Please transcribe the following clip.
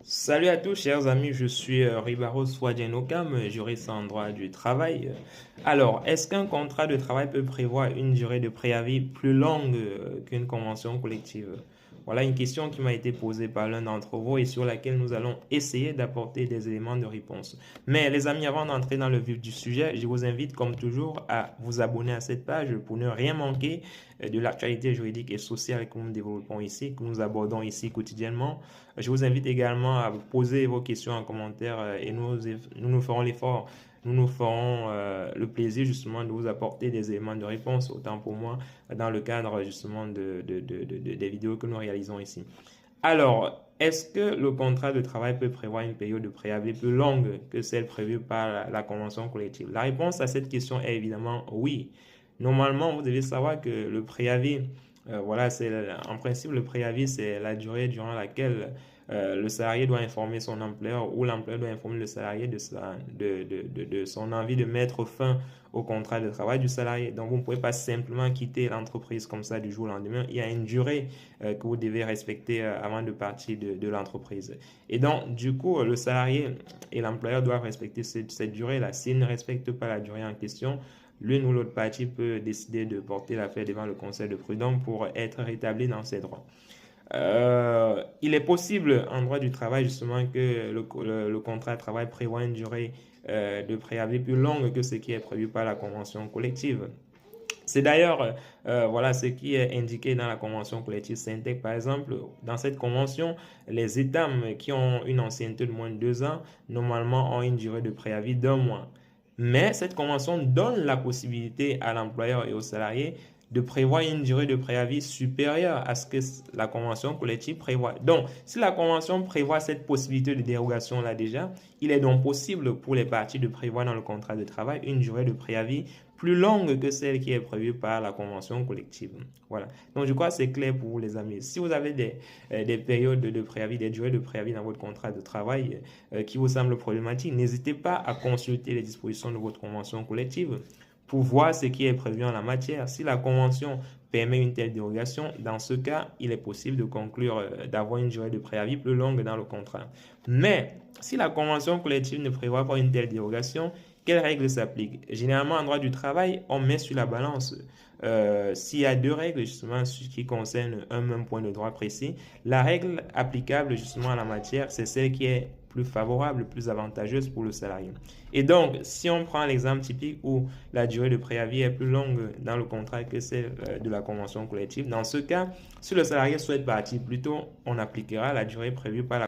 Salut à tous, chers amis, je suis Ribaros Ouadjenokam, juriste en droit du travail. Alors, est-ce qu'un contrat de travail peut prévoir une durée de préavis plus longue qu'une convention collective? Voilà une question qui m'a été posée par l'un d'entre vous et sur laquelle nous allons essayer d'apporter des éléments de réponse. Mais les amis, avant d'entrer dans le vif du sujet, je vous invite comme toujours à vous abonner à cette page pour ne rien manquer de l'actualité juridique et sociale que nous développons ici, que nous abordons ici quotidiennement. Je vous invite également à poser vos questions en commentaire et nous ferons l'effort, nous nous ferons le plaisir justement de vous apporter des éléments de réponse, autant pour moi, dans le cadre justement des vidéos que nous réalisons ici. Alors, est-ce que le contrat de travail peut prévoir une période de préavis plus longue que celle prévue par la convention collective? La réponse à cette question est évidemment oui. Normalement, vous devez savoir que le préavis, voilà, en principe, le préavis, c'est la durée durant laquelle le salarié doit informer son employeur ou l'employeur doit informer le salarié de son envie de mettre fin au contrat de travail du salarié. Donc, vous ne pouvez pas simplement quitter l'entreprise comme ça du jour au lendemain. Il y a une durée que vous devez respecter avant de partir de l'entreprise. Et donc, du coup, le salarié et l'employeur doivent respecter cette durée-là. S'ils ne respectent pas la durée en question, l'une ou l'autre partie peut décider de porter l'affaire devant le conseil de prud'homme pour être rétabli dans ses droits. Il est possible en droit du travail justement que le contrat de travail prévoit une durée de préavis plus longue que ce qui est prévu par la convention collective. C'est d'ailleurs voilà ce qui est indiqué dans la convention collective Syntec. Par exemple, dans cette convention, les États qui ont une ancienneté de moins de 2 ans, normalement ont une durée de préavis d'1 mois. Mais cette convention donne la possibilité à l'employeur et aux salariés de prévoir une durée de préavis supérieure à ce que la convention collective prévoit. Donc, si la convention prévoit cette possibilité de dérogation là déjà, il est donc possible pour les parties de prévoir dans le contrat de travail une durée de préavis plus longue que celle qui est prévue par la convention collective. Voilà. Donc, je crois que c'est clair pour vous, les amis. Si vous avez des périodes de préavis, des durées de préavis dans votre contrat de travail qui vous semblent problématiques, n'hésitez pas à consulter les dispositions de votre convention collective pour voir ce qui est prévu en la matière. Si la convention permet une telle dérogation, dans ce cas, il est possible de conclure, d'avoir une durée de préavis plus longue dans le contrat. Mais si la convention collective ne prévoit pas une telle dérogation, quelles règles s'appliquent? Généralement, en droit du travail, on met sur la balance. S'il y a deux règles justement qui concernent un même point de droit précis, la règle applicable justement à la matière, c'est celle qui est plus favorable, plus avantageuse pour le salarié. Et donc, si on prend l'exemple typique où la durée de préavis est plus longue dans le contrat que celle de la convention collective, dans ce cas, si le salarié souhaite partir plus tôt, on appliquera la durée prévue par la